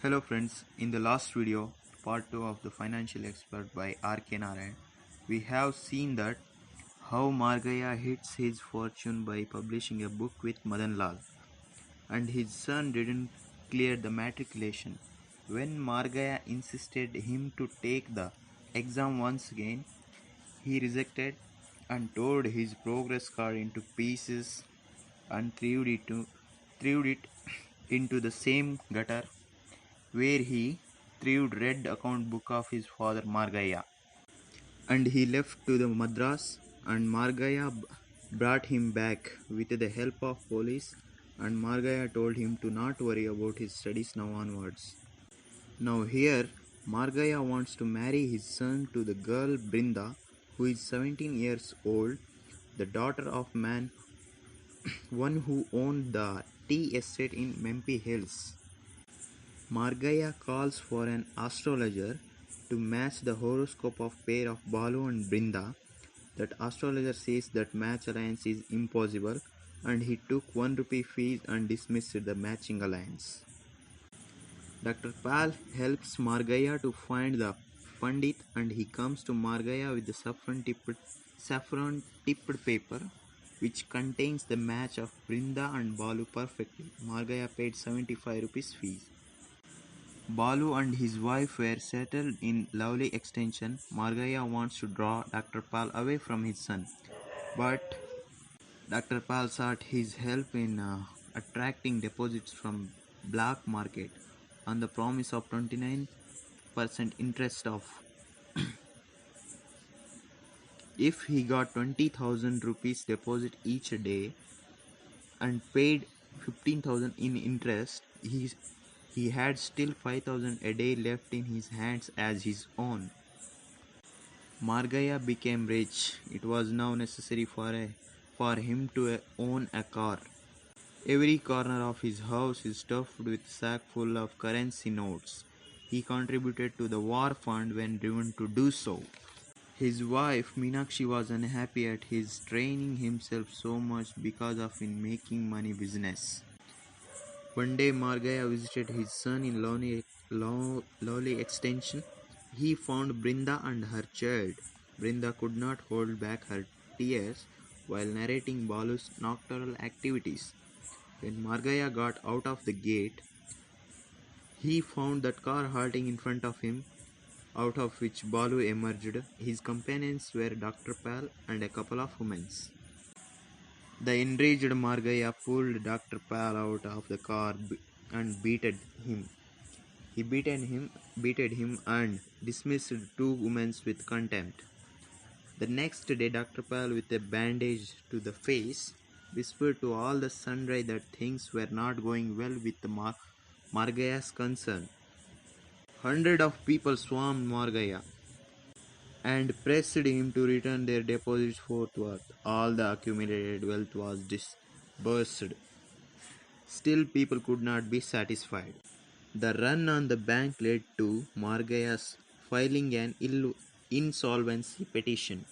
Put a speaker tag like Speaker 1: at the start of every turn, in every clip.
Speaker 1: Hello friends, in the last video, part 2 of the financial expert by R K Narayan, we have seen that how Margaya hits his fortune by publishing a book with Madan Lal, and his son didn't clear the matriculation. When Margaya insisted him to take the exam once again, he rejected and tore his progress card into pieces and threw it into the same gutter where he threw read account book of his father Margaya. And he left to the Madras, and Margaya brought him back with the help of police, and Margaya told him to not worry about his studies now onwards. Now here, Margaya wants to marry his son to the girl Brinda, who is 17 years old, the daughter of man one who owned the tea estate in Mempi Hills. Margaya calls for an astrologer to match the horoscope of pair of Balu and Brinda. That astrologer says that match alliance is impossible, and he took 1 rupee fees and dismissed the matching alliance. Dr. Pal helps Margaya to find the Pandit, and he comes to Margaya with the saffron tipped paper which contains the match of Brinda and Balu perfectly. Margaya paid 75 rupees fees. Balu and his wife were settled in lovely extension. Margaya wants to draw Dr. Pal away from his son, but Dr. Pal sought his help in attracting deposits from black market on the promise of 29% interest of if he got 20,000 rupees deposit each day and paid 15,000 in interest, he had still 5,000 a day left in his hands as his own. Margaya became rich. It was now necessary for him to own a car. Every corner of his house is stuffed with sack full of currency notes. He contributed to the war fund when driven to do so. His wife Meenakshi was unhappy at his training himself so much because of in making money business. One day Margaya visited his son in Lowly Extension. He found Brinda and her child. Brinda could not hold back her tears while narrating Balu's nocturnal activities. When Margaya got out of the gate, he found that car halting in front of him, out of which Balu emerged. His companions were Dr. Pal and a couple of women. The enraged Margaya pulled Dr. Pal out of the car and beated him. He beated him and dismissed 2 women with contempt. The next day, Dr. Pal, with a bandage to the face, whispered to all the sundry that things were not going well with the Margaya's concern. Hundreds of people swarmed Margaya and pressed him to return their deposits forthwith. All the accumulated wealth was disbursed. Still, people could not be satisfied. The run on the bank led to Margaya's filing an insolvency petition.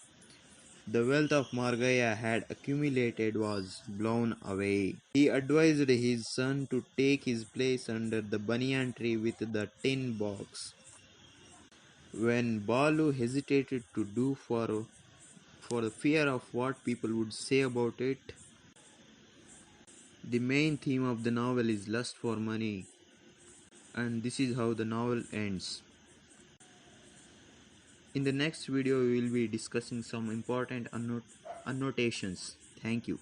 Speaker 1: The wealth of Margaya had accumulated was blown away. He advised his son to take his place under the banyan tree with the tin box. When Balu hesitated to do for the fear of what people would say about it, the main theme of the novel is lust for money, and this is how the novel ends. In the next video, we will be discussing some important annotations. Thank you.